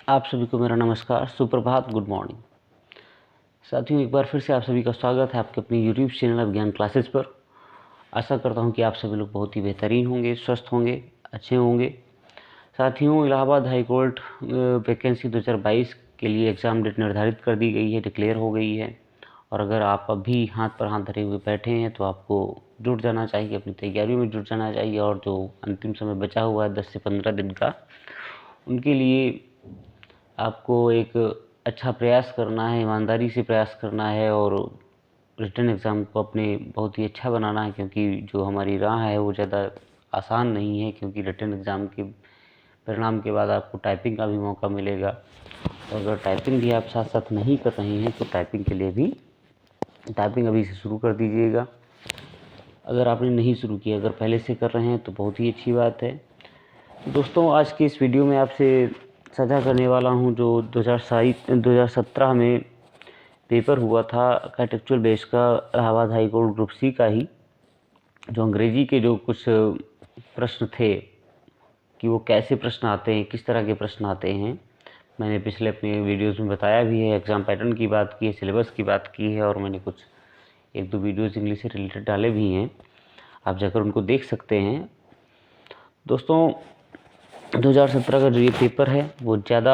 आप सभी को मेरा नमस्कार, सुप्रभात, गुड मॉर्निंग। साथियों, एक बार फिर से आप सभी का स्वागत है आपके अपने यूट्यूब चैनल विज्ञान क्लासेस पर। आशा करता हूं कि आप सभी लोग बहुत ही बेहतरीन होंगे, स्वस्थ होंगे, अच्छे होंगे। साथियों, इलाहाबाद हाई कोर्ट वैकेंसी 2022 के लिए एग्ज़ाम डेट निर्धारित कर दी गई है, डिक्लेयर हो गई है। और अगर आप अभी हाथ पर हाथ धरे हुए बैठे हैं तो आपको जुट जाना चाहिए, अपनी तैयारियों में जुट जाना चाहिए। और जो अंतिम समय बचा हुआ है 10 से 15 दिन का, उनके लिए आपको एक अच्छा प्रयास करना है, ईमानदारी से प्रयास करना है और रिटन एग्ज़ाम को अपने बहुत ही अच्छा बनाना है, क्योंकि जो हमारी राह है वो ज़्यादा आसान नहीं है। क्योंकि रिटन एग्ज़ाम के परिणाम के बाद आपको टाइपिंग का भी मौका मिलेगा, और अगर टाइपिंग भी आप साथ साथ नहीं कर रहे हैं तो टाइपिंग के लिए भी टाइपिंग अभी से शुरू कर दीजिएगा। अगर आपने नहीं शुरू किया, अगर पहले से कर रहे हैं तो बहुत ही अच्छी बात है। दोस्तों, आज की इस वीडियो में आपसे साझा करने वाला हूं जो 2017 में पेपर हुआ था कंटेक्चुअल बेस का, Allahabad high court group C का ही। जो अंग्रेजी के जो कुछ प्रश्न थे कि वो कैसे प्रश्न आते हैं, किस तरह के प्रश्न आते हैं, मैंने पिछले अपने वीडियोज़ में बताया भी है। एग्ज़ाम पैटर्न की बात की है, सिलेबस की बात की है, और मैंने कुछ 1-2 वीडियोज़ इंग्लिश से रिलेटेड डाले भी हैं, आप जाकर उनको देख सकते हैं। दोस्तों, 2017 का जो ये पेपर है वो ज़्यादा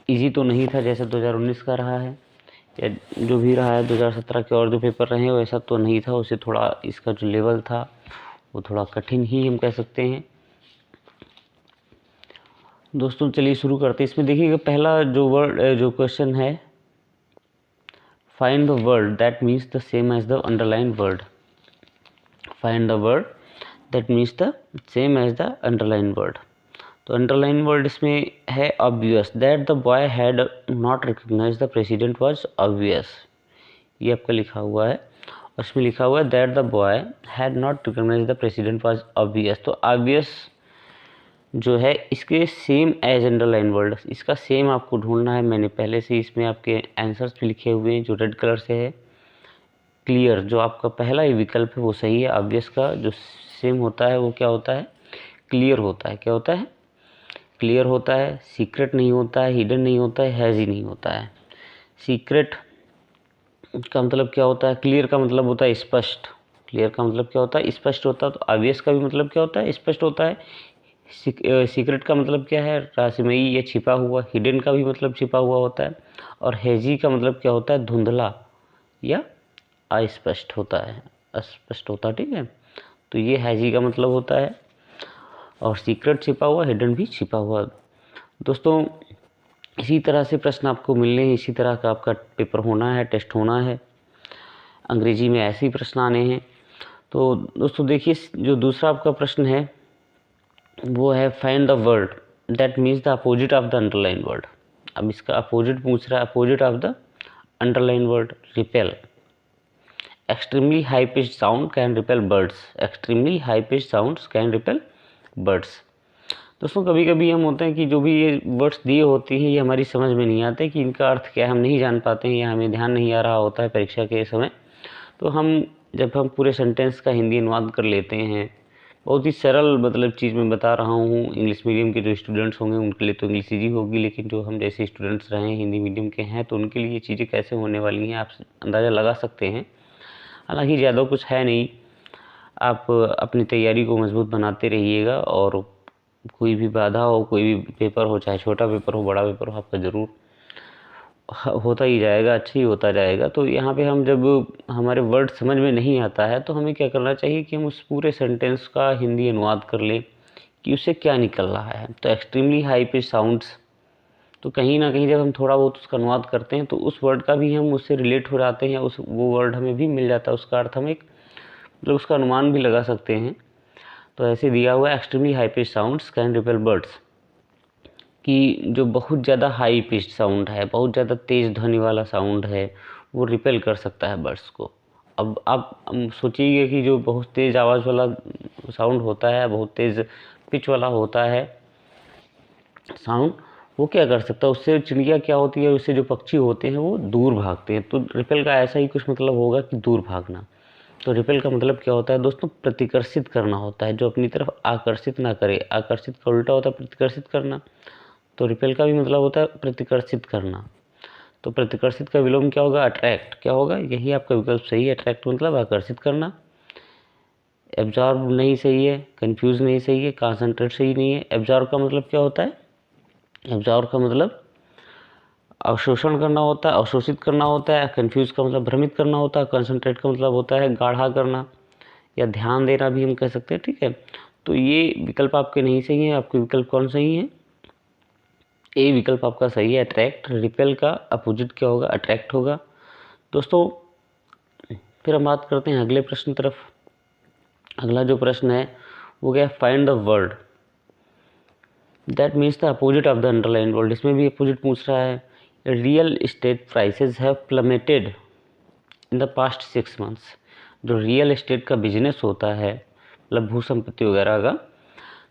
इजी तो नहीं था जैसे 2019 का रहा है, या जो भी रहा है 2017 के और जो पेपर रहे हैं वैसा तो नहीं था। उससे थोड़ा इसका जो लेवल था वो थोड़ा कठिन ही हम कह सकते हैं। दोस्तों, चलिए शुरू करते हैं। इसमें देखिएगा, पहला जो क्वेश्चन है, find the word that means the same as the underline word. Find the word that means the same as the underline word. तो अंडरलाइन वर्ड इसमें है obvious, that the boy had not recognise the president was obvious. ये आपका लिखा हुआ है, और इसमें लिखा हुआ है that the boy had not recognise the president was obvious. तो ऑब्वियस जो है इसके सेम एज अंडरलाइन वर्ड, इसका सेम आपको ढूंढना है। मैंने पहले से इसमें आपके आंसर्स भी लिखे हुए हैं जो रेड कलर से है। क्लियर जो आपका पहला ही विकल्प है वो सही है। ऑब्वियस का जो सेम होता है वो क्या होता है? क्लियर होता है। क्या होता है? क्लियर होता है। सीक्रेट नहीं होता है, हिडन नहीं होता है, हैज़ी नहीं होता है। सीक्रेट का मतलब क्या होता है? क्लियर का मतलब होता है स्पष्ट। क्लियर का मतलब क्या होता है? स्पष्ट होता है। तो ऑब्वियस का भी मतलब क्या होता है? स्पष्ट होता है। सीक्रेट का मतलब क्या है? रहस्यमयी या छिपा हुआ। हिडन का भी मतलब छिपा हुआ होता है। और हैज़ी का मतलब क्या होता है? धुंधला या अस्पष्ट होता है, अस्पष्ट होता है। ठीक है, तो ये हैज़ी का मतलब होता है। और सीक्रेट छिपा हुआ, हिडन भी छिपा हुआ। दोस्तों, इसी तरह से प्रश्न आपको मिलने हैं, इसी तरह का आपका पेपर होना है, टेस्ट होना है। अंग्रेजी में ऐसे ही प्रश्न आने हैं। तो दोस्तों देखिए, जो दूसरा आपका प्रश्न है वो है find the word that means the opposite of the underline word. अब इसका अपोजिट पूछ रहा है, opposite of the underline word. Repel. Extremely high pitched sound can repel birds. Extremely high pitched sounds can repel birds. दोस्तों, कभी कभी हम होते हैं कि जो भी ये वर्ड्स दिए होते हैं ये हमारी समझ में नहीं आते कि इनका अर्थ क्या है, हम नहीं जान पाते हैं या हमें ध्यान नहीं आ रहा होता है परीक्षा के समय। तो जब हम पूरे सेंटेंस का हिंदी अनुवाद कर लेते हैं, बहुत ही सरल मतलब चीज़ मैं बता रहा हूँ। इंग्लिश मीडियम के जो स्टूडेंट्स होंगे उनके लिए तो इंग्लिश ईजी होगी, लेकिन जो हम जैसे स्टूडेंट्स रहे हैं हिंदी मीडियम के हैं तो उनके लिए ये चीज़ें कैसे होने वाली हैं आप अंदाज़ा लगा सकते हैं। हालांकि ज़्यादा कुछ है नहीं, आप अपनी तैयारी को मजबूत बनाते रहिएगा, और कोई भी बाधा हो, कोई भी पेपर हो, चाहे छोटा पेपर हो बड़ा पेपर हो, आपका ज़रूर होता ही जाएगा, अच्छा ही होता जाएगा। तो यहाँ पे हम जब हमारे वर्ड समझ में नहीं आता है तो हमें क्या करना चाहिए कि हम उस पूरे सेंटेंस का हिंदी अनुवाद कर लें कि उससे क्या निकल रहा है। तो एक्सट्रीमली हाई पिच साउंड्स, तो कहीं ना कहीं जब हम थोड़ा बहुत उसका अनुवाद करते हैं तो उस वर्ड का भी हम उससे रिलेट हो जाते हैं, वो वर्ड हमें भी मिल जाता है, उसका अर्थ हम एक मतलब उसका अनुमान भी लगा सकते हैं। तो ऐसे दिया हुआ है extremely high pitch sounds can repel birds, कि जो बहुत ज़्यादा हाई पिच्ड साउंड है, बहुत ज़्यादा तेज़ ध्वनि वाला साउंड है, वो रिपेल कर सकता है बर्ड्स को। अब आप सोचिए कि जो बहुत तेज़ आवाज़ वाला साउंड होता है, बहुत तेज़ पिच वाला होता है साउंड, वो क्या कर सकता है? उससे चिड़िया क्या होती है, उससे जो पक्षी होते हैं वो दूर भागते हैं। तो रिपेल का ऐसा ही कुछ मतलब होगा कि दूर भागना। तो रिपेल का मतलब क्या होता है दोस्तों? प्रतिकर्षित करना होता है, जो अपनी तरफ आकर्षित ना करे। आकर्षित का उल्टा होता है प्रतिकर्षित करना। तो रिपेल का भी मतलब होता है प्रतिकर्षित करना। तो प्रतिकर्षित का विलोम क्या होगा? अट्रैक्ट। क्या होगा? यही आपका विकल्प सही है। अट्रैक्ट मतलब आकर्षित करना। एब्जॉर्ब नहीं सही है, कंफ्यूज नहीं सही है, कॉन्सेंट्रेट सही नहीं है। एब्जॉर्ब का मतलब क्या होता है? एब्जॉर्ब का मतलब अवशोषण करना होता है, अवशोषित करना होता है। कंफ्यूज का मतलब भ्रमित करना होता है। कंसंट्रेट का मतलब होता है गाढ़ा करना या ध्यान देना भी हम कह सकते हैं। ठीक है, तो ये विकल्प आपके नहीं सही है। आपके विकल्प कौन सही है? ए विकल्प आपका सही है, अट्रैक्ट। रिपेल का अपोजिट क्या होगा? अट्रैक्ट होगा। दोस्तों फिर हम बात करते हैं अगले प्रश्न तरफ। अगला जो प्रश्न है वो क्या है? Find the word that means the opposite of the underline word. इसमें भी अपोजिट पूछ रहा है। Real estate prices have plummeted in the past 6 months. जो रियल एस्टेट का बिजनेस होता है, मतलब भू संपत्ति वगैरह का,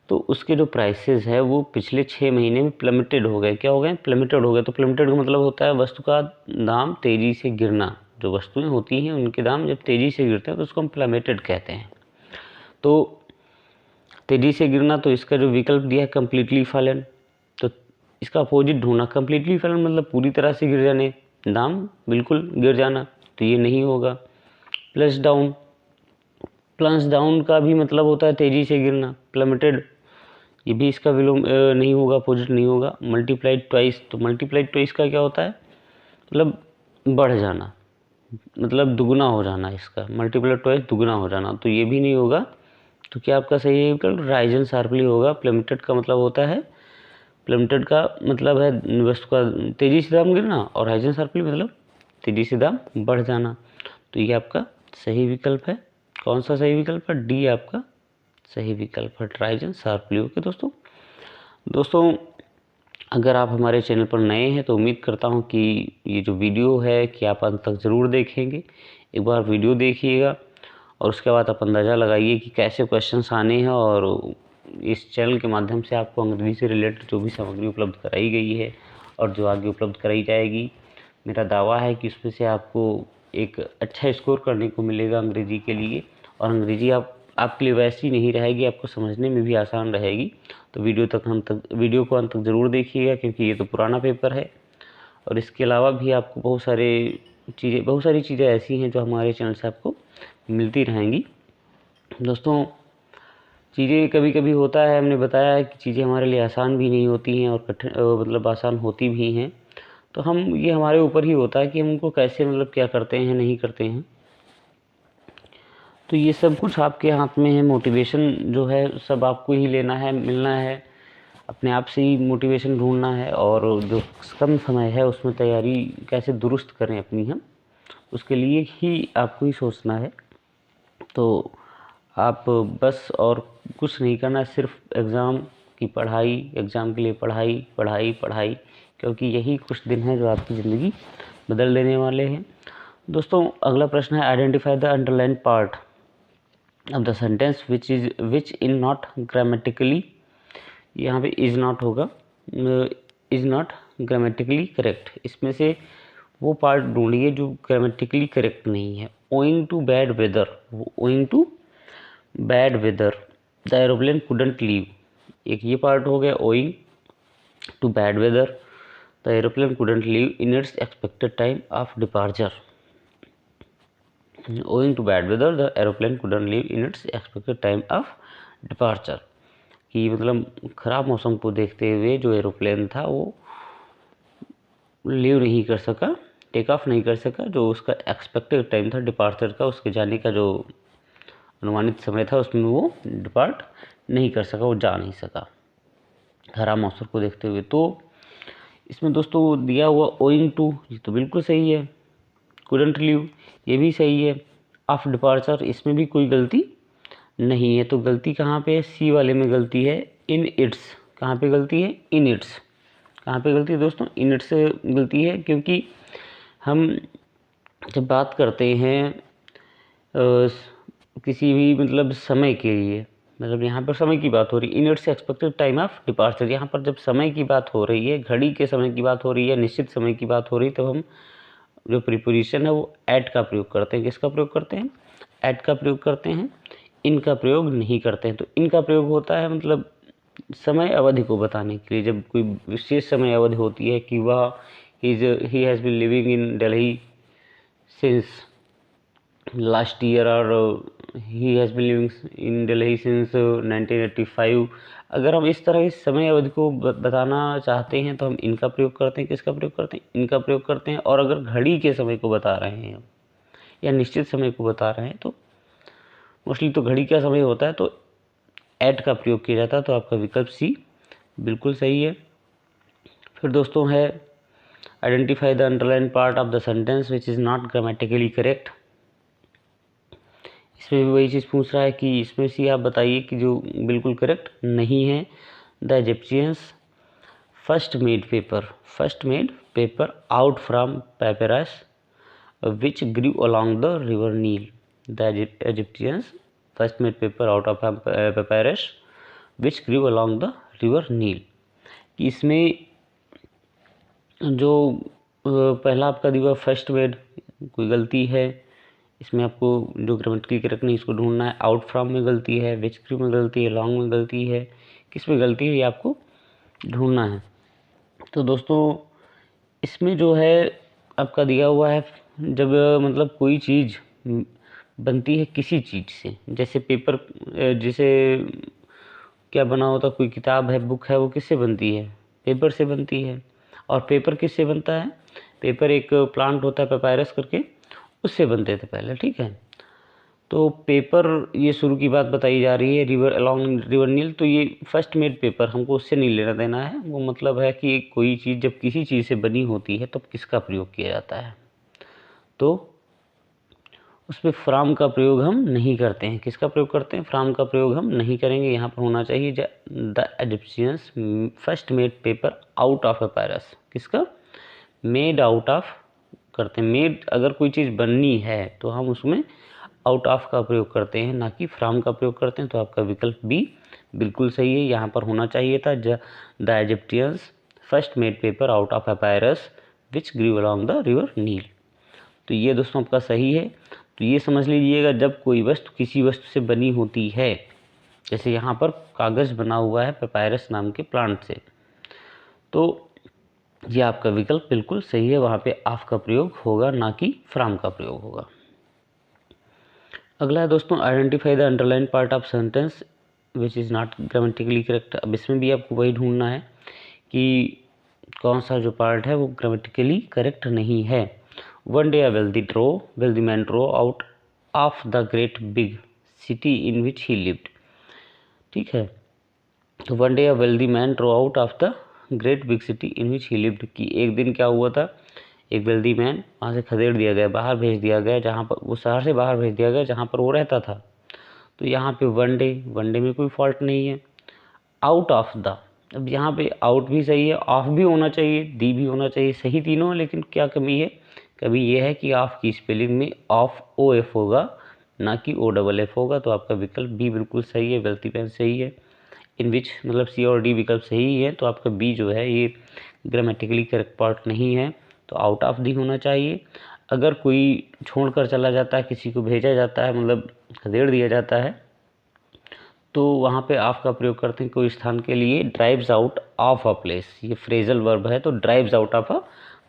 तो उसके जो प्राइसेस है वो पिछले 6 महीने में प्लमेटेड हो गए। क्या हो गए? प्लमेटेड हो गए। तो प्लमेटेड का मतलब होता है वस्तु का दाम तेज़ी से गिरना। जो वस्तुएं होती हैं उनके दाम जब तेज़ी से गिरते हैं तो उसको हम प्लमेटेड कहते हैं। तो तेज़ी से गिरना, तो इसका जो विकल्प दिया है कम्प्लीटली फॉलन। तो इसका अपोजिट ढूंढना। कम्प्लीटली फॉलन मतलब पूरी तरह से गिर जाने, दाम बिल्कुल गिर जाना, तो ये नहीं होगा। प्लस डाउन, प्लस डाउन का भी मतलब होता है तेज़ी से गिरना, प्लमेटेड, ये भी इसका विलोम नहीं होगा, अपोजिट नहीं होगा। मल्टीप्लाइड ट्वाइस, तो मल्टीप्लाइड ट्वाइस का क्या होता है? मतलब बढ़ जाना, मतलब दुगना हो जाना। इसका मल्टीप्लाइड ट्वाइस दुगना हो जाना, तो ये भी नहीं होगा। तो क्या आपका सही है विकल्प? राइजन शार्पली होगा। प्लमेटेड का मतलब होता है, प्लमेटेड का मतलब है वस्तु का तेज़ी से दाम गिरना, और राइजन शार्पली मतलब तेज़ी से दाम बढ़ जाना। तो ये आपका सही विकल्प है। कौन सा सही विकल्प है? डी आपका सही विकल्प है, राइजन शार्पली। ओके दोस्तों अगर आप हमारे चैनल पर नए हैं तो उम्मीद करता हूं कि ये जो वीडियो है कि आप अंत तक ज़रूर देखेंगे। एक बार वीडियो देखिएगा और उसके बाद आप अंदाज़ा लगाइए कि कैसे क्वेश्चंस आने हैं, और इस चैनल के माध्यम से आपको अंग्रेजी से रिलेटेड जो भी सामग्री उपलब्ध कराई गई है और जो आगे उपलब्ध कराई जाएगी, मेरा दावा है कि उसमें से आपको एक अच्छा स्कोर करने को मिलेगा अंग्रेजी के लिए। और अंग्रेजी आपके लिए वैसी नहीं रहेगी, आपको समझने में भी आसान रहेगी। तो वीडियो को अंत तक ज़रूर देखिएगा, क्योंकि ये तो पुराना पेपर है। और इसके अलावा भी आपको बहुत सारी चीज़ें ऐसी हैं जो हमारे चैनल से आपको मिलती रहेंगी। दोस्तों चीज़ें कभी कभी होता है, हमने बताया है कि चीज़ें हमारे लिए आसान भी नहीं होती हैं और कठिन मतलब आसान होती भी हैं। तो ये हमारे ऊपर ही होता है कि हम उनको कैसे मतलब क्या करते हैं, नहीं करते हैं। तो ये सब कुछ आपके हाथ में है। मोटिवेशन जो है सब आपको ही लेना है, मिलना है, अपने आप से ही मोटिवेशन ढूंढना है। और जो कम समय है उसमें तैयारी कैसे दुरुस्त करें अपनी हम, उसके लिए ही आपको ही सोचना है। तो आप बस और कुछ नहीं करना, सिर्फ एग्ज़ाम की पढ़ाई, एग्ज़ाम के लिए पढ़ाई पढ़ाई पढ़ाई, क्योंकि यही कुछ दिन हैं जो आपकी ज़िंदगी बदल देने वाले हैं। दोस्तों अगला प्रश्न है, identify the underline part of the sentence which in not grammatically. यहाँ पे इज़ नॉट होगा, इज़ नॉट ग्रामेटिकली करेक्ट। इसमें से वो पार्ट ढूंढिए जो ग्रामेटिकली करेक्ट नहीं है। Owing to bad weather, owing to bad weather the aeroplane couldn't leave, एक ये पार्ट हो गया। Owing to bad weather the aeroplane couldn't leave in its expected time of departure. Owing to bad weather the aeroplane couldn't leave in its expected time of departure, कि मतलब ख़राब मौसम को देखते हुए जो एरोप्लेन था वो लीव नहीं कर सका, टेक ऑफ नहीं कर सका। जो उसका एक्सपेक्टेड टाइम था डिपार्चर का, उसके जाने का जो अनुमानित समय था, उसमें वो डिपार्ट नहीं कर सका, वो जा नहीं सका खराब मौसम को देखते हुए। तो इसमें दोस्तों दिया हुआ ओइंग टू, ये तो बिल्कुल सही है। कुडंट लीव, ये भी सही है। ऑफ डिपार्चर, इसमें भी कोई गलती नहीं है। तो गलती कहाँ पे है? सी वाले में गलती है। इन इट्स, कहाँ पे गलती है? In its. कहाँ पे गलती है दोस्तों? इन इट्स से गलती है, क्योंकि हम जब बात करते हैं किसी भी मतलब समय के लिए, मतलब यहाँ पर समय की बात हो रही है। इन its expected time of departure, यहाँ पर जब समय की बात हो रही है, घड़ी के समय की बात हो रही है, निश्चित समय की बात हो रही है, तो हम जो प्रीपोजिशन है वो एट का प्रयोग करते हैं। किसका प्रयोग करते हैं? एट का प्रयोग करते हैं। इन का प्रयोग नहीं करते हैं। तो इन का प्रयोग होता है मतलब समय अवधि को बताने के लिए, जब कोई विशेष समय अवधि होती है कि वह ही has been living in Delhi since last year और he has been living in Delhi since 1985। अगर हम इस तरह इस समय अवधि को बताना चाहते हैं तो हम इनका प्रयोग करते हैं। किसका प्रयोग करते हैं? इनका प्रयोग करते हैं। और अगर घड़ी के समय को बता रहे हैं या निश्चित समय को बता रहे हैं तो मोस्टली तो घड़ी का समय होता है तो एट का प्रयोग किया जाता है। तो आपका विकल्प सी बिल्कुल सही है। फिर दोस्तों है identify the underline part of the sentence which is not grammatically correct. इसमें भी वही चीज़ पूछ रहा है कि इसमें से आप बताइए कि जो बिल्कुल करेक्ट नहीं है। The Egyptians first made paper out from papyrus which grew along the river Nile. The Egyptians first made paper out of papyrus which grew along the river Nile. कि इसमें जो पहला आपका दिया फर्स्ट मेड कोई गलती है, इसमें आपको जो ग्रामेटिकली करेक्ट नहीं इसको ढूंढना है। आउट फ्रॉम में गलती है, विच ग्रू में गलती है, लॉन्ग में गलती है, किस में गलती है ये आपको ढूंढना है। तो दोस्तों इसमें जो है आपका दिया हुआ है जब मतलब कोई चीज़ बनती है किसी चीज़ से, जैसे पेपर, जैसे क्या बना होता, कोई किताब है, बुक है, वो किससे बनती है? पेपर से बनती है। और पेपर किससे बनता है? पेपर एक प्लांट होता है पेपायरस करके, उससे बनते थे पहले, ठीक है। तो पेपर ये शुरू की बात बताई जा रही है, रिवर अलॉन्ग रिवर नील, तो ये फर्स्ट मेड पेपर हमको उससे नहीं लेना देना है। वो मतलब है कि कोई चीज़ जब किसी चीज़ से बनी होती है तब किसका प्रयोग किया जाता है, तो उसमें फ्रॉम का प्रयोग हम नहीं करते हैं। किसका प्रयोग करते हैं? फ्रॉम का प्रयोग हम नहीं करेंगे। यहाँ पर होना चाहिए the Egyptians first made paper out of papyrus. किसका? मेड आउट ऑफ करते हैं। मेड अगर कोई चीज़ बननी है तो हम उसमें आउट ऑफ का प्रयोग करते हैं, ना कि फ्रॉम का प्रयोग करते हैं। तो आपका विकल्प बी बिल्कुल सही है। यहाँ पर होना चाहिए था the Egyptians first made paper out of papyrus which grew along the river Nile. तो ये दोस्तों आपका सही है। तो ये समझ लीजिएगा जब कोई वस्तु किसी वस्तु से बनी होती है, जैसे यहाँ पर कागज़ बना हुआ है पेपायरस नाम के प्लांट से, तो ये आपका विकल्प बिल्कुल सही है। वहाँ पे ऑफ का प्रयोग होगा, ना कि फ्रॉम का प्रयोग होगा। अगला है दोस्तों identify the underline part of sentence which is not grammatically correct. अब इसमें भी आपको वही ढूंढना है कि कौन सा जो पार्ट है वो ग्रामेटिकली करेक्ट नहीं है। One day a wealthy man drove out of the great big city in which he lived। ठीक है, तो one day a wealthy man drove out of the great big city in which he lived। कि एक दिन क्या हुआ था, एक वेल्दी मैन वहाँ से खदेड़ दिया गया, बाहर भेज दिया गया, जहाँ पर वो शहर से बाहर भेज दिया गया जहाँ पर वो रहता था। तो यहाँ पे वन डे में कोई फॉल्ट नहीं है। आउट ऑफ द, अब यहाँ पे आउट भी सही है, ऑफ भी होना चाहिए, दी भी होना चाहिए, सही तीनों। लेकिन क्या कमी है? कभी ये है कि ऑफ की स्पेलिंग में ऑफ ओ एफ होगा, ना कि ओ डबल एफ होगा। तो आपका विकल्प बी बिल्कुल सही है, वेल्थी मैन सही है। इन विच मतलब सी और डी विकल्प सही है। तो आपका बी जो है ये ग्रामेटिकली करेक्ट पार्ट नहीं है, तो आउट ऑफ दी होना चाहिए। अगर कोई छोड़कर चला जाता है, किसी को भेजा जाता है, मतलब खदेड़ दिया जाता है, तो वहाँ पे ऑफ का प्रयोग करते हैं कोई स्थान के लिए। Drives out of a place, ये फ्रेजल वर्ब है, तो drives out of a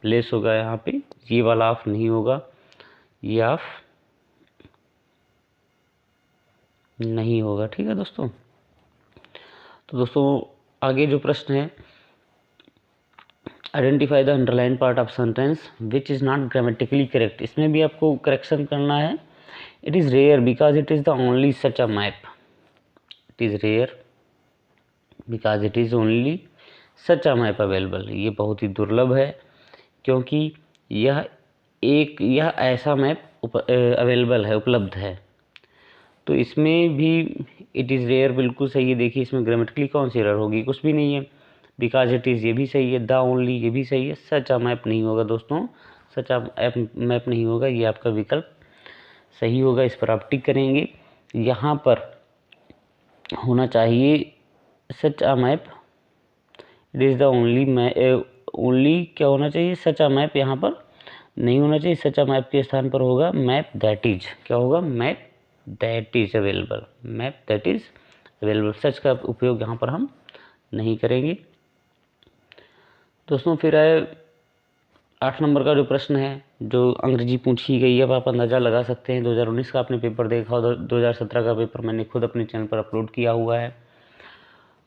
place होगा यहाँ पे। ये वाला ऑफ नहीं होगा, ये ऑफ नहीं होगा। ठीक है दोस्तों। तो दोस्तों आगे जो प्रश्न है, identify the underline part of sentence which is not grammatically correct. इसमें भी आपको करेक्शन करना है। It is rare because it is the only such a map. It is rare because it is only such a map available. ये बहुत ही दुर्लभ है क्योंकि यह ऐसा मैप अवेलेबल है, उपलब्ध है। तो इसमें भी इट इज़ रेयर बिल्कुल सही है। देखिए इसमें ग्रामेटिकली कौन सी एरर होगी? कुछ भी नहीं है। बिकॉज इट इज़ ये भी सही है, द ओनली ये भी सही है, सच अ मैप नहीं होगा दोस्तों, सच अ मैप नहीं होगा। ये आपका विकल्प सही होगा, इस पर आप टिक करेंगे। यहाँ पर होना चाहिए such a map, it is the only क्या होना चाहिए? सच अ मैप यहाँ पर नहीं होना चाहिए। सच अ मैप के स्थान पर होगा मैप दैट इज, क्या होगा? Map that is available, map that is available. Such का उपयोग यहाँ पर हम नहीं करेंगे। दोस्तों फिर आए 8 नंबर का जो प्रश्न है, जो अंग्रेजी पूछी गई है, अब आप अंदाज़ा लगा सकते हैं। 2019 का आपने पेपर देखा हो, 2017 का पेपर मैंने खुद अपने चैनल पर अपलोड किया हुआ है।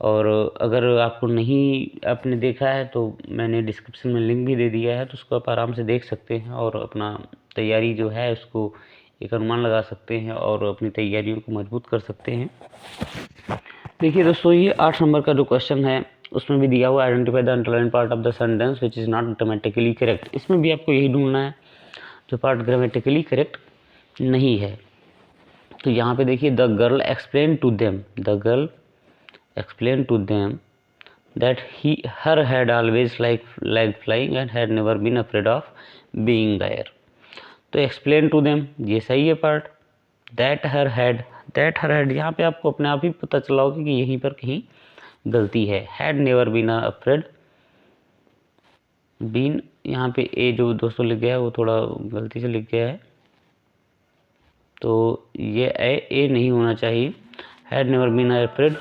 और अगर आपको नहीं आपने देखा है तो मैंने डिस्क्रिप्शन में लिंक भी दे दिया है, तो उसको आप आराम से देख सकते हैं और अपना तैयारी जो है उसको एक अनुमान लगा सकते हैं और अपनी तैयारियों को मजबूत कर सकते हैं। देखिए दोस्तों, ये 8 नंबर का जो क्वेश्चन है उसमें भी दिया हुआ identify the underline part of the sentence which is not grammatically correct. इसमें भी आपको यही ढूंढना है जो पार्ट ग्रामेटिकली करेक्ट नहीं है। तो यहाँ पे देखिए, the girl explain to them, the girl explained to them that her had always liked flying and had never been afraid of being there। तो explain to them ये सही है पार्ट। that her had यहाँ पे आपको अपने आप ही पता चला होगा कि यहीं पर कहीं गलती है। had never been afraid, been यहाँ पे ए जो दोस्तों लिख गया है वो थोड़ा गलती से लिख गया है, तो ये ए नहीं होना चाहिए। had never been afraid,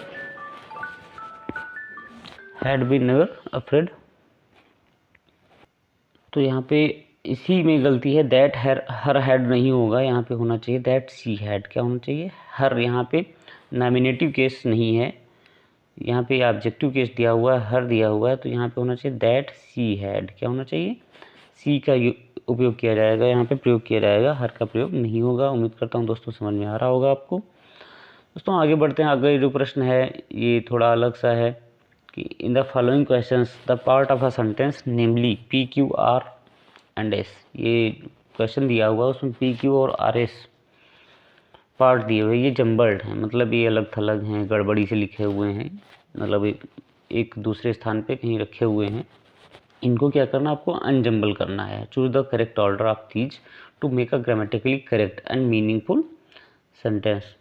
had been never afraid, तो यहाँ पे इसी में गलती है। दैट हर हैड नहीं होगा, यहाँ पे होना चाहिए दैट शी हैड। क्या होना चाहिए? हर। यहाँ पे नॉमिनेटिव केस नहीं है, यहाँ पे ऑब्जेक्टिव केस दिया हुआ है, हर दिया हुआ है, तो यहाँ पे होना चाहिए दैट शी हैड। क्या होना चाहिए? सी का उपयोग किया जाएगा, यहाँ पे प्रयोग किया जाएगा, हर का प्रयोग नहीं होगा। उम्मीद करता हूँ दोस्तों समझ में आ रहा होगा आपको। दोस्तों आगे बढ़ते हैं। आगे जो प्रश्न है ये थोड़ा अलग सा है कि in the following questions the part of a sentence namely P Q R and S. ये क्वेश्चन दिया हुआ है, उसमें पी क्यू और आर एस पार्ट दिए हुए, ये जम्बल्ड हैं, मतलब ये अलग थलग हैं, गड़बड़ी से लिखे हुए हैं, मतलब एक दूसरे स्थान पे कहीं रखे हुए हैं। इनको क्या करना, आपको अनजम्बल करना है। Choose the correct order of these two make a grammatically correct and meaningful sentence.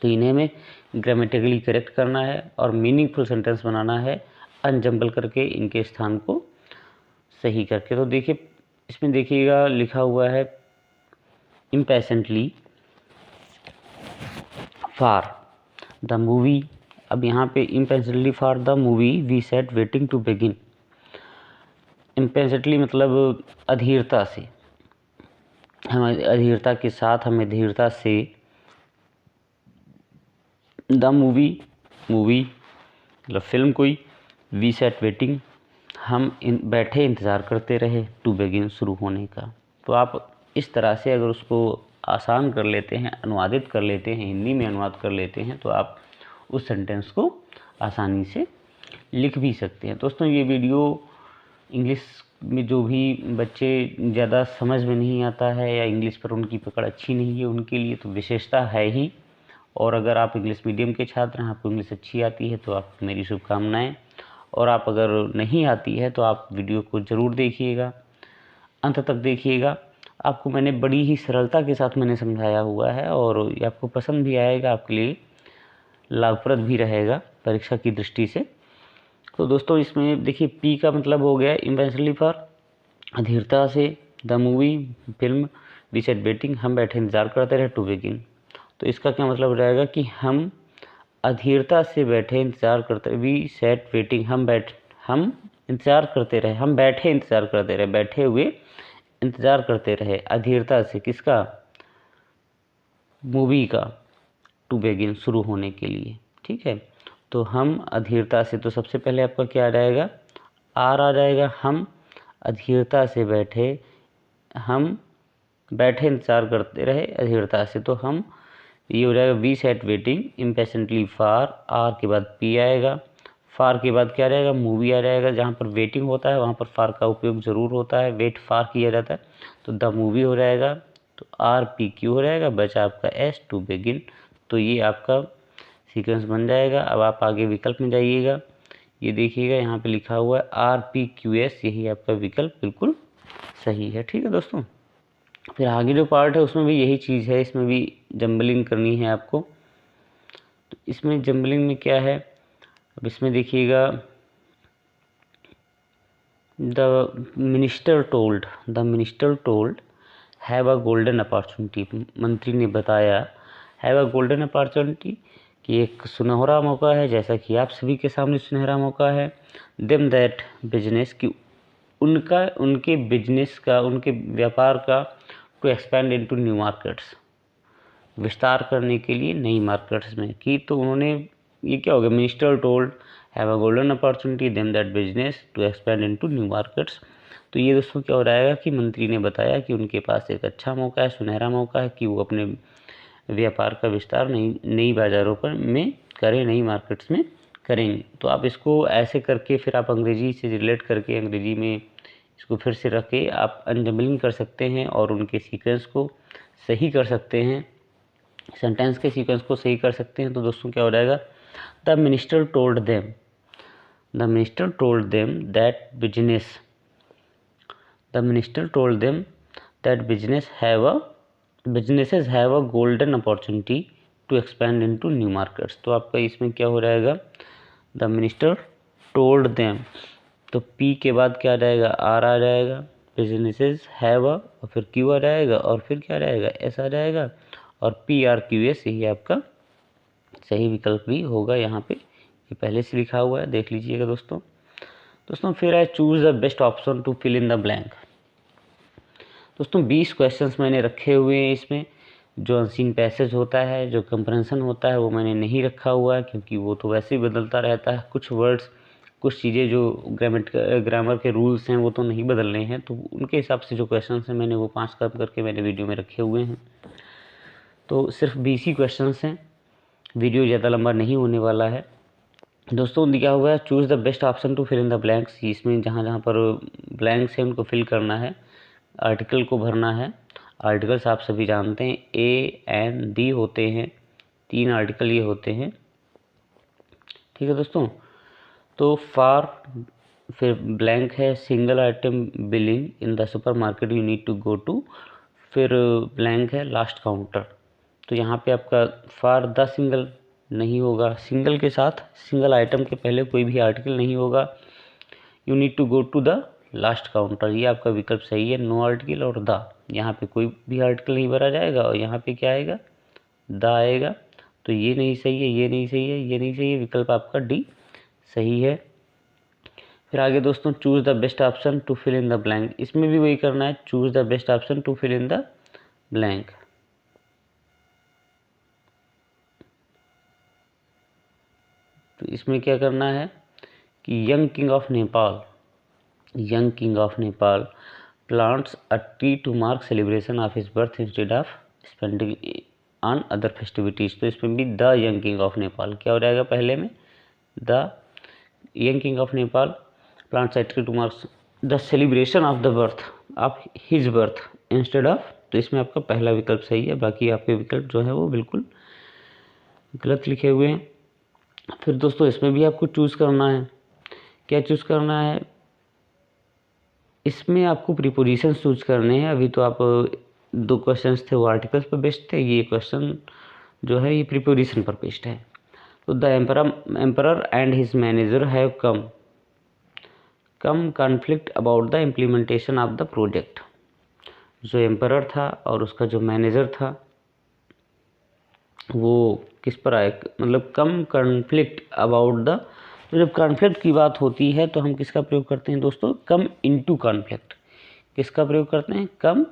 तो इन्हें में ग्रामेटिकली करेक्ट करना है और मीनिंगफुल सेंटेंस बनाना है अनजम्बल करके, इनके स्थान को सही करके। तो देखिए इसमें देखिएगा लिखा हुआ है इम्पेशेंटली फॉर द मूवी। अब यहाँ पे impatiently for the movie we sat waiting to begin. Impatiently मतलब अधीरता से, हम अधीरता के साथ, हमें धीरता से। द मूवी मतलब फिल्म कोई, वी सेट वेटिंग हम बैठे इंतज़ार करते रहे, टू बिगिन शुरू होने का। तो आप इस तरह से अगर उसको आसान कर लेते हैं, अनुवादित कर लेते हैं, हिंदी में अनुवाद कर लेते हैं, तो आप उस सेंटेंस को आसानी से लिख भी सकते हैं। दोस्तों ये वीडियो इंग्लिश में जो भी बच्चे ज़्यादा समझ में नहीं आता है या इंग्लिश पर उनकी पकड़ अच्छी नहीं है, उनके लिए तो विशेषता है ही। और अगर आप इंग्लिश मीडियम के छात्र हैं, आपको इंग्लिश अच्छी आती है, तो आपको मेरी शुभकामनाएं। और आप अगर नहीं आती है तो आप वीडियो को ज़रूर देखिएगा, अंत तक देखिएगा। आपको मैंने बड़ी ही सरलता के साथ मैंने समझाया हुआ है और ये आपको पसंद भी आएगा, आपके लिए लाभप्रद भी रहेगा परीक्षा की दृष्टि से। तो दोस्तों इसमें देखिए पी का मतलब हो गया इम्पेशेंटली फॉर, अधीरता से। The movie film, we sat waiting हम बैठे इंतज़ार करते रहे, टू बिगिन। तो इसका क्या मतलब हो जाएगा कि हम अधीरता से बैठे इंतज़ार करते, वी सेट वेटिंग हम इंतज़ार करते रहे, हम बैठे इंतज़ार करते रहे, बैठे हुए इंतज़ार करते रहे अधीरता से। किसका? मूवी का, टू बिगिन शुरू होने के लिए। ठीक है, तो हम अधीरता से, तो सबसे पहले आपका क्या आ जाएगा? आर आ जाएगा। हम अधीरता से बैठे, हम बैठे इंतज़ार करते रहे अधीरता से, तो हम ये हो जाएगा we sat waiting impatiently for. R के बाद पी आएगा, फार के बाद क्या रहेगा? मूवी आ जाएगा। जहाँ पर वेटिंग होता है वहाँ पर फार का उपयोग ज़रूर होता है, वेट फार किया जाता है, तो द मूवी हो जाएगा। तो आर पी क्यू हो जाएगा, बचा आपका एस, टू बिगिन। तो ये आपका सीक्वेंस बन जाएगा। अब आप आगे विकल्प में जाइएगा, ये देखिएगा यहाँ पे लिखा हुआ है आर पी क्यू एस, यही आपका विकल्प बिल्कुल सही है। ठीक है दोस्तों, फिर आगे जो पार्ट है उसमें भी यही चीज़ है, इसमें भी जम्बलिंग करनी है आपको। तो इसमें जम्बलिंग में क्या है, अब इसमें देखिएगा the minister told have a golden opportunity. मंत्री ने बताया, हैव अ गोल्डन अपॉर्चुनिटी कि एक सुनहरा मौका है, जैसा कि आप सभी के सामने सुनहरा मौका है। देम दैट बिजनेस, कि उनके बिजनेस का, उनके व्यापार का, to expand into new markets, विस्तार करने के लिए नई मार्केट्स में की। तो उन्होंने, ये क्या हो गया, minister told have a golden opportunity them that business to expand into new markets. तो ये दोस्तों क्या हो रहा है कि मंत्री ने बताया कि उनके पास एक अच्छा मौका है, सुनहरा मौका है कि वो अपने व्यापार का विस्तार नई बाज़ारों पर में करें, नई मार्केट्स में करेंगे। तो आप इसको ऐसे करके फिर आप अंग्रेजी से रिलेट करके अंग्रेजी में इसको फिर से रख के आप अनजम्बलिंग कर सकते हैं और उनके सीक्वेंस को सही कर सकते हैं, सेंटेंस के सीक्वेंस को सही कर सकते हैं। तो दोस्तों क्या हो जाएगा, the minister told them, the minister told them that business, the minister told them that businesses have a golden opportunity to expand into new markets। तो आपका इसमें क्या हो जाएगा, द मिनिस्टर टोल्ड देम, तो पी के बाद क्या आ जाएगा, आर आ जाएगा, बिजनेसेस हैव और फिर क्यू आ जाएगा और फिर क्या आ जाएगा, एस आ जाएगा और पी आर क्यू एस, यही आपका सही विकल्प भी होगा। यहाँ पे ये पहले से लिखा हुआ है, देख लीजिएगा दोस्तों फिर है choose the best option to fill in the blank. दोस्तों 20 क्वेश्चंस मैंने रखे हुए हैं इसमें। जो अनसीन पैसेज होता है, जो कंप्रेंशन होता है, वो मैंने नहीं रखा हुआ है क्योंकि वो तो वैसे ही बदलता रहता है। कुछ वर्ड्स, कुछ चीज़ें जो ग्रामर के रूल्स हैं वो तो नहीं बदलने हैं, तो उनके हिसाब से जो क्वेश्चन हैं मैंने वो 5 कम करके मैंने वीडियो में रखे हुए हैं। तो सिर्फ 20 ही क्वेश्चन हैं, वीडियो ज़्यादा लंबा नहीं होने वाला है। दोस्तों दिया हुआ है choose the best option to fill in the blanks. इसमें जहाँ पर ब्लैंक्स हैं उनको फिल करना है, आर्टिकल को भरना है। आर्टिकल्स आप सभी जानते हैं ए एन डी होते हैं, 3 आर्टिकल ये होते हैं, ठीक है दोस्तों। तो फॉर, फिर ब्लैंक है single item billing in the supermarket you need to go to, फिर ब्लैंक है लास्ट काउंटर। तो यहाँ पे आपका फॉर द सिंगल नहीं होगा, सिंगल के साथ सिंगल आइटम के पहले कोई भी आर्टिकल नहीं होगा। You need to go to the last counter, ये आपका विकल्प सही है। नो आर्टिकल और द, यहाँ पे कोई भी आर्टिकल नहीं भरा जाएगा और यहाँ पे क्या आएगा, द आएगा। तो ये नहीं सही है, ये नहीं सही है, ये नहीं सही है, विकल्प आपका डी सही है। फिर आगे दोस्तों choose the best option to fill in the blank. इसमें भी वही करना है, choose the best option to fill in the blank. तो इसमें क्या करना है कि young king of Nepal, young king of Nepal plants a tree to mark celebration of his birth instead of spending on other festivities। तो इसमें भी the young king of Nepal क्या हो जाएगा, पहले में the young king of Nepal plants a tree to mark the celebration of the birth of his birth instead of. तो इसमें आपका पहला विकल्प सही है, बाकी आपके विकल्प जो है वो बिल्कुल गलत लिखे हुए हैं। फिर दोस्तों इसमें भी आपको चूज़ करना है, क्या चूज़ करना है, इसमें आपको प्रीपोजिशन चूज करने हैं। अभी तो आप 2 क्वेश्चंस थे वो आर्टिकल्स पर बेस्ड थे, ये क्वेश्चन जो है ये प्रीपोजिशन पर बेस्ड है। तो the emperor and his manager have come conflict about the implementation of the project. जो एम्परर था और उसका जो मैनेजर था वो किस पर आए, मतलब कम कॉन्फ्लिक्ट अबाउट द। तो जब कॉन्फ्लिक्ट की बात होती है तो हम किसका प्रयोग करते हैं दोस्तों, कम इनटू कॉन्फ्लिक्ट। किसका प्रयोग करते हैं, कम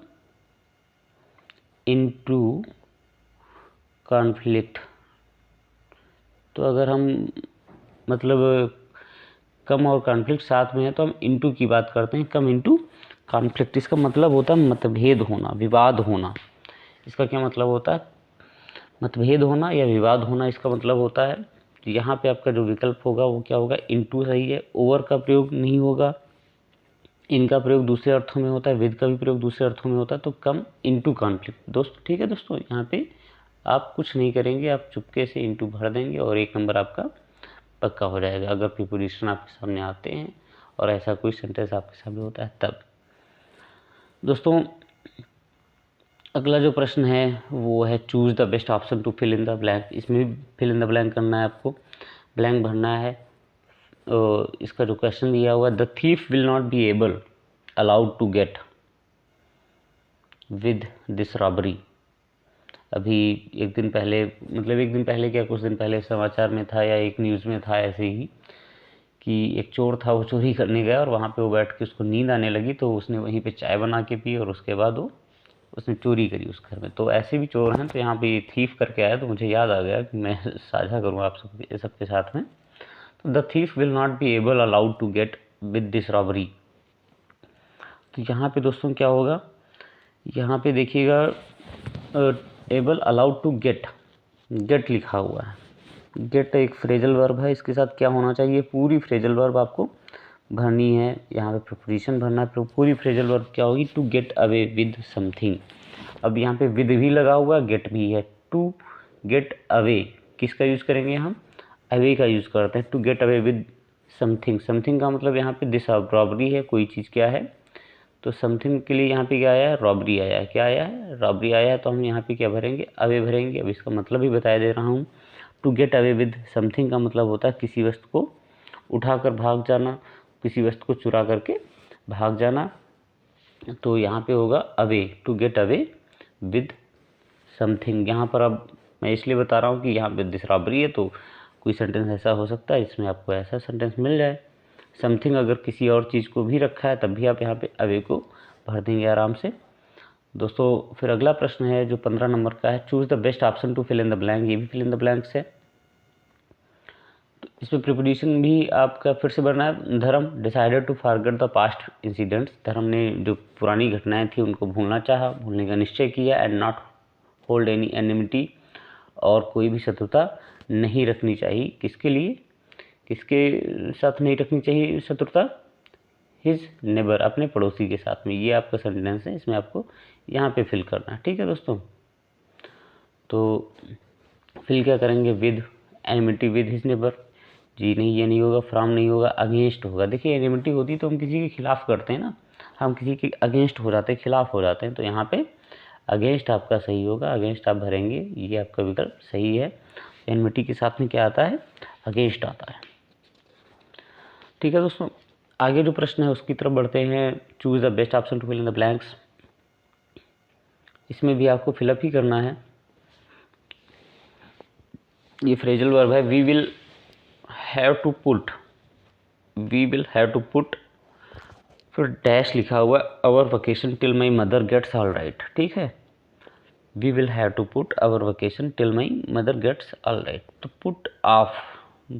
इनटू कॉन्फ्लिक्ट। तो अगर हम मतलब कम और कॉन्फ्लिक्ट साथ में है तो हम इनटू की बात करते हैं, कम इनटू कॉन्फ्लिक्ट। इसका मतलब होता है मतभेद होना, विवाद होना। इसका क्या मतलब होता है, मतभेद होना या विवाद होना, इसका मतलब होता है। तो यहाँ पे आपका जो विकल्प होगा वो क्या होगा, इनटू सही है। ओवर का प्रयोग नहीं होगा, इनका प्रयोग दूसरे अर्थों में होता है, विद का भी प्रयोग दूसरे अर्थों में होता है। तो कम इनटू कॉन्फ्लिक्ट दोस्त, ठीक है दोस्तों। यहाँ पे आप कुछ नहीं करेंगे, आप चुपके से इनटू भर देंगे और 1 नंबर आपका पक्का हो जाएगा, अगर प्रीपोजिशन आपके सामने आते हैं और ऐसा कोई सेंटेंस आपके सामने होता है तब। दोस्तों अगला जो प्रश्न है वो है choose the best option to fill in the blank. इसमें भी फिल इन द ब्लैंक करना है आपको, ब्लैंक भरना है। इसका जो क्वेश्चन दिया हुआ है, the thief will not be able allowed to get with this robbery अभी एक दिन पहले, मतलब एक दिन पहले क्या, कुछ दिन पहले समाचार में था या एक न्यूज़ में था ऐसे ही कि एक चोर था, वो चोरी करने गया और वहाँ पे वो बैठ के उसको नींद आने लगी, तो उसने वहीं पे चाय बना के पी और उसके बाद उसने चोरी करी उस घर में। तो ऐसे भी चोर हैं। तो यहाँ पे थीफ करके आया, तो मुझे याद आ गया कि मैं साझा करूँ आप सबके साथ में। तो the thief will not be able allowed to get with this robbery. तो यहाँ पे दोस्तों क्या होगा, यहाँ पे देखिएगा able allowed to get, get लिखा हुआ है। गेट एक फ्रेजल वर्ब है, इसके साथ क्या होना चाहिए, पूरी फ्रेजल वर्ब आपको भरनी है। यहाँ पे प्रीपोजिशन भरना है। पूरी फ्रेजल वर्ब क्या होगी, to get away with something. अब यहाँ पे विद भी लगा हुआ, गेट भी है। टू गेट अवे किसका यूज़ करेंगे हम, अवे का यूज़ करते हैं। To get away with something, something का मतलब यहाँ पे दिस रॉबरी है, कोई चीज़ क्या है, तो समथिंग के लिए यहाँ पे क्या आया है, रॉबरी आया है। क्या आया है, रॉबरी आया है। तो हम यहाँ पे क्या भरेंगे, अवे भरेंगे। अब इसका मतलब भी बता दे रहा हूँ। To get away with something का मतलब होता है किसी वस्तु को उठाकर भाग जाना, किसी वस्तु को चुरा करके भाग जाना। तो यहाँ पे होगा away, to get away with something. यहाँ पर अब मैं इसलिए बता रहा हूँ कि यहाँ पे दिस रॉबरी है, तो कोई सेंटेंस ऐसा हो सकता है जिसमें आपको ऐसा सेंटेंस मिल जाए। समथिंग अगर किसी और चीज़ को भी रखा है तब भी आप यहाँ पे अवे को भर देंगे आराम से। दोस्तों फिर अगला प्रश्न है जो 15 नंबर का है, choose the best option to fill in the blank. ये भी फिल इन द ब्लैंक्स है। तो इसमें प्रिपोजिशन भी आपका फिर से भरना है। Dharma decided to forget the past incidents. Dharma ने जो पुरानी घटनाएं थी उनको भूलना चाहा, भूलने का निश्चय किया। And not hold any enmity, और कोई भी शत्रुता नहीं रखनी चाहिए। किसके लिए, किसके साथ नहीं रखनी चाहिए शत्रुता, हिज नेबर, अपने पड़ोसी के साथ में। ये आपका सेंटेंस है, इसमें आपको यहाँ पे फिल करना है। ठीक है दोस्तों, तो फिल क्या करेंगे, with enmity with his neighbour. जी नहीं, ये नहीं होगा। फ्रॉम नहीं होगा, अगेंस्ट होगा। देखिए एनिमिटी होती तो हम किसी के खिलाफ करते हैं ना, हम किसी के अगेंस्ट हो जाते हैं, खिलाफ हो जाते हैं। तो यहाँ पे अगेंस्ट आपका सही होगा, अगेंस्ट आप भरेंगे, ये आपका विकल्प सही है। एनिमिटी के साथ में क्या आता है, अगेंस्ट आता है। ठीक है दोस्तों, आगे जो प्रश्न है उसकी तरफ बढ़ते हैं। Choose the best option to fill in the blanks. इसमें भी आपको फिलअप ही करना है। ये फ्रेजल वर्ब है। We will have to put, we will have to put, फिर डैश लिखा हुआ है, our vacation till my mother gets all right. ठीक है, we will have to put our vacation till my mother gets all right. तो put off,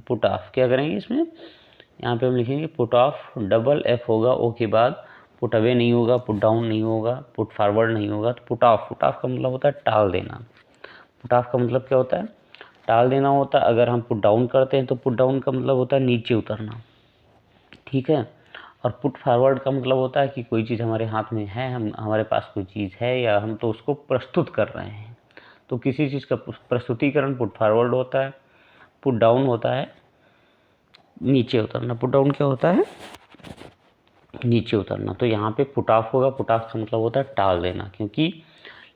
put off क्या करेंगे इसमें, यहाँ पे हम लिखेंगे पुट ऑफ, डबल एफ होगा ओ के बाद, पुट अवे नहीं होगा, पुट डाउन नहीं होगा, पुट फॉरवर्ड नहीं होगा। तो पुट ऑफ, पुट ऑफ का मतलब होता है टाल देना। पुट ऑफ का मतलब क्या होता है, टाल देना होता है। अगर हम पुट डाउन करते हैं तो पुट डाउन का मतलब होता है नीचे उतरना। ठीक है, और पुट फॉरवर्ड का मतलब होता है कि कोई चीज़ हमारे हाथ में है, हम हमारे पास कोई चीज़ है या हम तो उसको प्रस्तुत कर रहे हैं। तो किसी चीज़ का प्रस्तुतिकरण पुट फॉरवर्ड होता है। पुट डाउन होता है नीचे उतरना। पुट डाउन क्या होता है, नीचे उतरना। तो यहाँ पे पुट ऑफ होगा। पुट ऑफ का मतलब होता है टाल देना, क्योंकि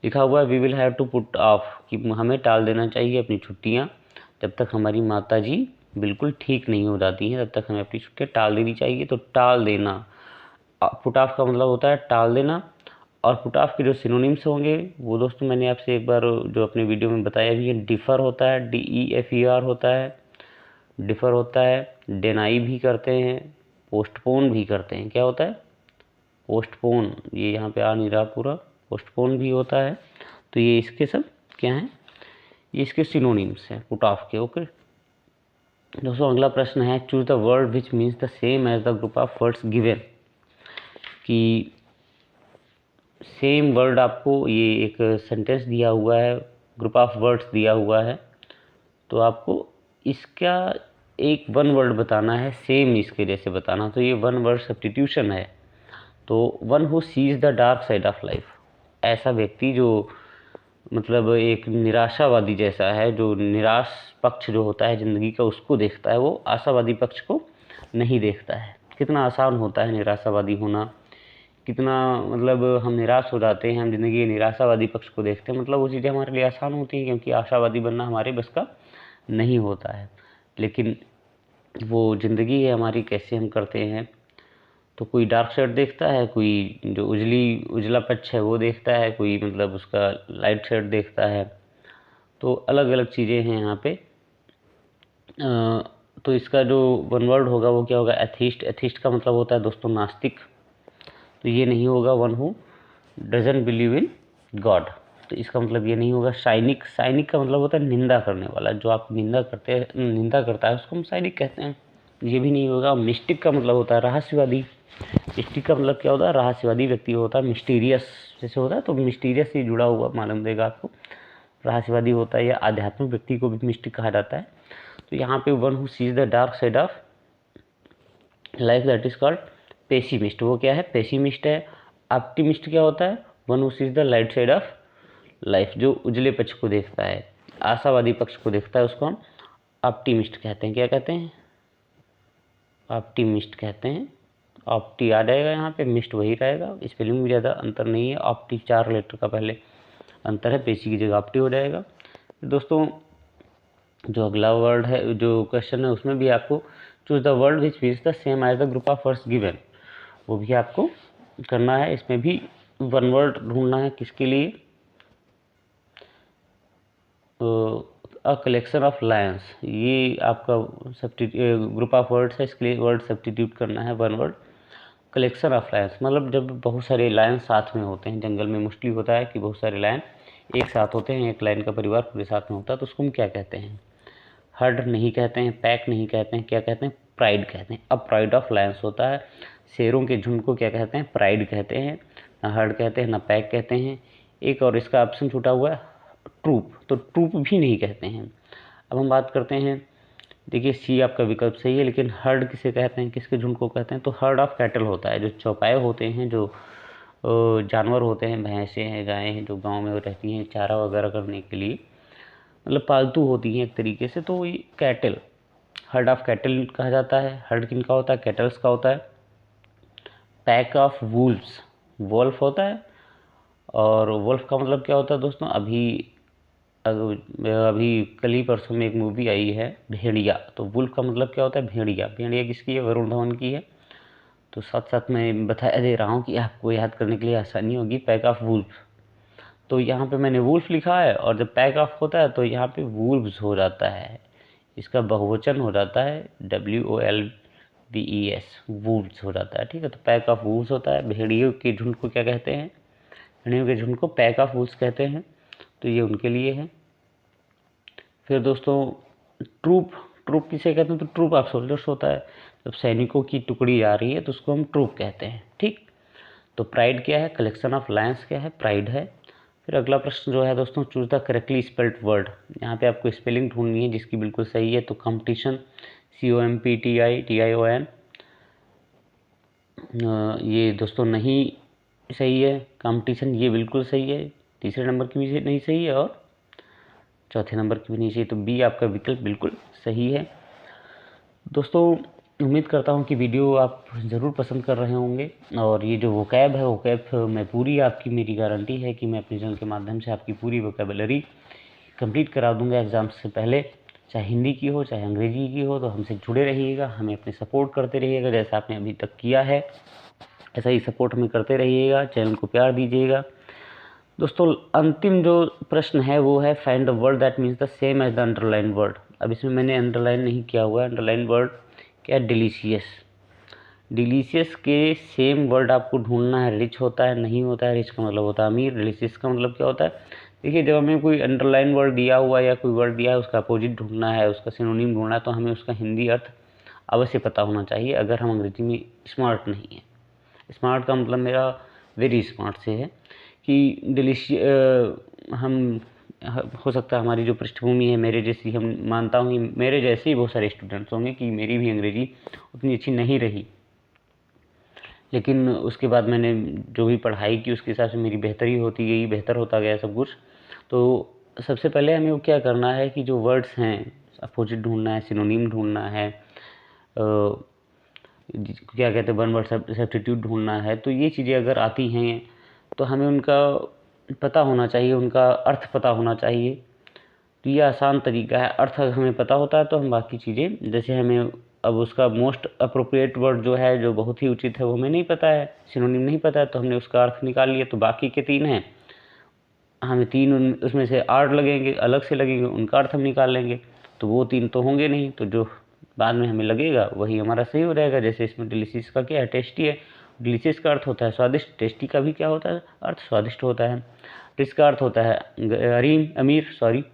लिखा हुआ है we will have to put off, कि हमें टाल देना चाहिए अपनी छुट्टियाँ जब तक हमारी माता जी बिल्कुल ठीक नहीं हो जाती हैं, तब तक हमें अपनी छुट्टियाँ टाल देनी चाहिए। तो टाल देना, पुट ऑफ का मतलब होता है टाल देना। और पुट ऑफ के जो सिनोनिम्स होंगे वो दोस्तों मैंने आपसे एक बार जो अपने वीडियो में बताया भी है। डिफ़र होता है, DEFER होता है, डिफ़र होता है। डिनाई भी करते हैं, पोस्टपोन भी करते हैं। क्या होता है, पोस्टपोन, ये यहाँ पे आ नहीं रहा पूरा, पोस्टपोन भी होता है। तो ये इसके सब क्या हैं, ये इसके सिनोनिम्स हैं पुट ऑफ के। ओके दोस्तों, अगला प्रश्न है choose the word which means the same as the group of words given. कि सेम वर्ड आपको, ये एक सेंटेंस दिया हुआ है, ग्रुप ऑफ वर्ड्स दिया हुआ है, तो आपको इसका एक वन वर्ड बताना है, सेम इसके जैसे बताना। तो ये वन वर्ड सब्स्टिट्यूशन है। तो one who seize the dark side of life, ऐसा व्यक्ति जो मतलब एक निराशावादी जैसा है, जो निराश पक्ष जो होता है ज़िंदगी का उसको देखता है, वो आशावादी पक्ष को नहीं देखता है। कितना आसान होता है निराशावादी होना, कितना मतलब हम निराश हो जाते हैं, हम ज़िंदगी के निराशावादी पक्ष को देखते हैं, मतलब वो चीज़ें हमारे लिए आसान होती हैं, क्योंकि आशावादी बनना हमारे बस का नहीं होता है। लेकिन वो ज़िंदगी है हमारी, कैसे हम करते हैं। तो कोई डार्क साइड देखता है, कोई जो उजला पक्ष है वो देखता है, कोई मतलब उसका लाइट साइड देखता है। तो अलग अलग चीज़ें हैं यहाँ पे। तो इसका जो वन वर्ड होगा वो क्या होगा, एथिस्ट। एथिस्ट का मतलब होता है दोस्तों नास्तिक, तो ये नहीं होगा one who doesn't believe in God, तो इसका मतलब ये नहीं होगा। साइनिक, साइनिक का मतलब होता है निंदा करने वाला, जो आप निंदा करता है उसको हम साइनिक कहते हैं, ये भी नहीं होगा। मिस्टिक का मतलब होता है रहस्यवादी। मिस्टिक का मतलब क्या होता है, रहस्यवादी व्यक्ति होता है। मिस्टीरियस जैसे होता है तो मिस्टीरियस से जुड़ा हुआ मालूम देगा आपको, रहस्यवादी होता है या आध्यात्मिक व्यक्ति को भी मिस्टिक कहा जाता है। तो यहाँ पे one who seize the dark side of life that is called pessimist, वो क्या है, पेसिमिस्ट है। ऑप्टिमिस्ट क्या होता है, one who seize the light side of life, जो उजले पक्ष को देखता है, आशावादी पक्ष को देखता है, उसको हम ऑप्टिमिस्ट कहते हैं। क्या कहते हैं, ऑप्टिमिस्ट कहते हैं। ऑप्टी आ जाएगा यहाँ पे, मिस्ट वही रहेगा, स्पेलिंग में ज़्यादा अंतर नहीं है। ऑप्टी 4 लेटर का पहले अंतर है, पेशी की जगह ऑप्टी हो जाएगा। दोस्तों जो अगला वर्ड है, जो क्वेश्चन है, उसमें भी आपको choose the word which means the same as the group of words given, वो भी आपको करना है। इसमें भी वन वर्ड ढूंढना है, किसके लिए, अ कलेक्शन ऑफ लायंस, ये आपका ग्रुप ऑफ वर्ड्स है, इसके लिए वर्ड सब्स्टिट्यूट करना है one word. Collection of Lions मतलब जब बहुत सारे लायन साथ में होते हैं, जंगल में मोस्टली होता है कि बहुत सारे लायन एक साथ होते हैं, एक लायन का परिवार पूरे साथ में होता है, तो उसको हम क्या कहते हैं, हर्ड नहीं कहते हैं, पैक नहीं कहते हैं, क्या कहते हैं, प्राइड कहते हैं। अब प्राइड ऑफ लायंस होता है, शेरों के झुंड को क्या कहते हैं, प्राइड कहते हैं, ना हर्ड कहते हैं ना पैक कहते हैं। एक और इसका ऑप्शन छूटा हुआ है ट्रूप, तो ट्रूप भी नहीं कहते हैं। अब हम बात करते हैं, देखिए सी आपका विकल्प सही है, लेकिन हर्ड किसे कहते हैं, किसके झुंड को कहते हैं, तो हर्ड ऑफ कैटल होता है, जो चौपाए होते हैं, जो जानवर होते हैं, भैंसें हैं, गायें हैं, जो गांव में रहती हैं चारा वगैरह करने के लिए, मतलब पालतू होती हैं एक तरीके से, तो ये कैटल, हर्ड ऑफ कैटल कहा जाता है। हर्ड किनका होता है, कैटल्स का होता है। पैक ऑफ वुल्फ्स, वोल्फ होता है, और वोल्फ का मतलब क्या होता है दोस्तों, अभी कल ही परसों में एक मूवी आई है भेड़िया, तो वुल्फ का मतलब क्या होता है, भेड़िया। भेड़िया किसकी है, वरुण धवन की है। तो साथ साथ मैं बता दे रहा हूँ कि आपको याद करने के लिए आसानी होगी, पैक ऑफ वुल्फ, तो यहाँ पे मैंने वुल्फ लिखा है, और जब पैक ऑफ होता है तो यहाँ पे वुल्व्स हो जाता है, इसका बहुवचन हो जाता है WOLVES, वुल्व्स हो जाता है, ठीक है। तो पैक ऑफ वुल्व्स होता है। भेड़ियों के झुंड को क्या कहते हैं, भेड़ियों के झुंड को पैक ऑफ वुल्व्स कहते हैं, तो ये उनके लिए है। फिर दोस्तों ट्रूप, ट्रूप किसे कहते हैं, तो ट्रूप ऑफ सोल्जर्स होता है, जब सैनिकों की टुकड़ी आ रही है तो उसको हम ट्रूप कहते हैं, ठीक। तो प्राइड क्या है, कलेक्शन ऑफ लायंस क्या है, प्राइड है। फिर अगला प्रश्न जो है दोस्तों, choose the correctly spelled word, यहाँ पे आपको स्पेलिंग ढूंढनी है जिसकी बिल्कुल सही है। तो कंपटीशन, COMPTITION, ये दोस्तों नहीं सही है। कंपटीशन ये बिल्कुल सही है, तीसरे नंबर की भी नहीं सही है, और चौथे नंबर की भी नहीं सही, तो बी आपका विकल्प बिल्कुल सही है। दोस्तों उम्मीद करता हूँ कि वीडियो आप ज़रूर पसंद कर रहे होंगे, और ये जो वोकैब है, वोकैब मैं पूरी, आपकी मेरी गारंटी है कि मैं अपने चैनल के माध्यम से आपकी पूरी वोकैबलरी कंप्लीट करा दूंगा एग्ज़ाम से पहले, चाहे हिंदी की हो चाहे अंग्रेजी की हो। तो हमसे जुड़े रहिएगा, हमें अपने सपोर्ट करते रहिएगा, जैसा आपने अभी तक किया है ऐसा ही सपोर्ट हमें करते रहिएगा, चैनल को प्यार दीजिएगा। दोस्तों अंतिम जो प्रश्न है वो है find the word that means the same as the underline word. अब इसमें मैंने अंडरलाइन नहीं किया हुआ है, अंडरलाइन वर्ड क्या है, डिलीशियस। डिलीशियस के सेम वर्ड आपको ढूंढना है। रिच होता है, नहीं होता है, रिच का मतलब होता है अमीर, डिलीशियस का मतलब क्या होता है। देखिए जब हमें कोई अंडरलाइन वर्ड दिया हुआ या कोई वर्ड दिया है, उसका अपोजिट ढूंढना है, उसका सिनोनिम ढूंढना है, तो हमें उसका हिंदी अर्थ अवश्य पता होना चाहिए, अगर हम अंग्रेजी में स्मार्ट नहीं है। स्मार्ट का मतलब मेरा वेरी स्मार्ट से है कि हम हो सकता है हमारी जो पृष्ठभूमि है मेरे जैसी, हम मानता हूँ कि मेरे जैसे ही बहुत सारे स्टूडेंट्स होंगे कि मेरी भी अंग्रेजी उतनी अच्छी नहीं रही, लेकिन उसके बाद मैंने जो भी पढ़ाई की उसके हिसाब से मेरी बेहतरी होती गई, बेहतर होता गया सब कुछ। तो सबसे पहले हमें वो क्या करना है कि जो वर्ड्स हैं अपोजिट ढूंढना है, सिनोनिम ढूंढना है, क्या कहते हैं वन वर्ड सब्स्टिट्यूट ढूंढना है। तो ये चीज़ें अगर आती हैं तो हमें उनका पता होना चाहिए, उनका अर्थ पता होना चाहिए। तो ये आसान तरीका है, अर्थ अगर हमें पता होता है तो हम बाकी चीज़ें, जैसे हमें अब उसका मोस्ट अप्रोप्रिएट वर्ड जो है, जो बहुत ही उचित है, वो हमें नहीं पता है, सिनोनिम नहीं पता है, तो हमने उसका अर्थ निकाल लिया, तो बाकी के 3 हैं हमें 3 उसमें से 8 लगेंगे, अलग से लगेंगे, उनका अर्थ हम निकाल लेंगे। तो वो 3 तो होंगे नहीं, तो जो बाद में हमें लगेगा वही हमारा सही हो रहेगा। जैसे इसमें डिलीशियस का क्या है, टेस्टी है। डिलीशियस का अर्थ होता है स्वादिष्ट, टेस्टी का भी क्या होता है, अर्थ स्वादिष्ट होता है। रिच का अर्थ होता है अमीर,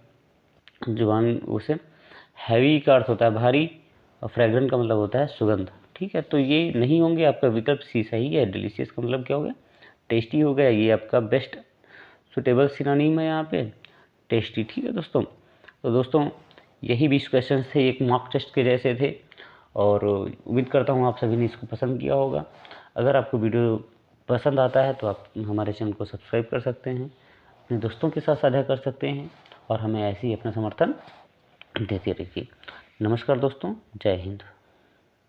जुबान उसे। हैवी का अर्थ होता है भारी, और फ्रेग्रेंट का मतलब होता है सुगंध। ठीक है, तो ये नहीं होंगे, आपका विकल्प सी सही है। डिलीशियस का मतलब क्या हो गया, टेस्टी हो गया, ये आपका बेस्ट सुटेबल सिनोनिम है यहाँ पे, टेस्टी। ठीक है दोस्तों, तो दोस्तों यही 20 क्वेश्चन थे, एक मॉक टेस्ट के जैसे थे, और उम्मीद करता हूँ आप सभी ने इसको पसंद किया होगा। अगर आपको वीडियो पसंद आता है तो आप हमारे चैनल को सब्सक्राइब कर सकते हैं, अपने दोस्तों के साथ साझा कर सकते हैं, और हमें ऐसे ही अपना समर्थन देते रहिए। नमस्कार दोस्तों, जय हिंद।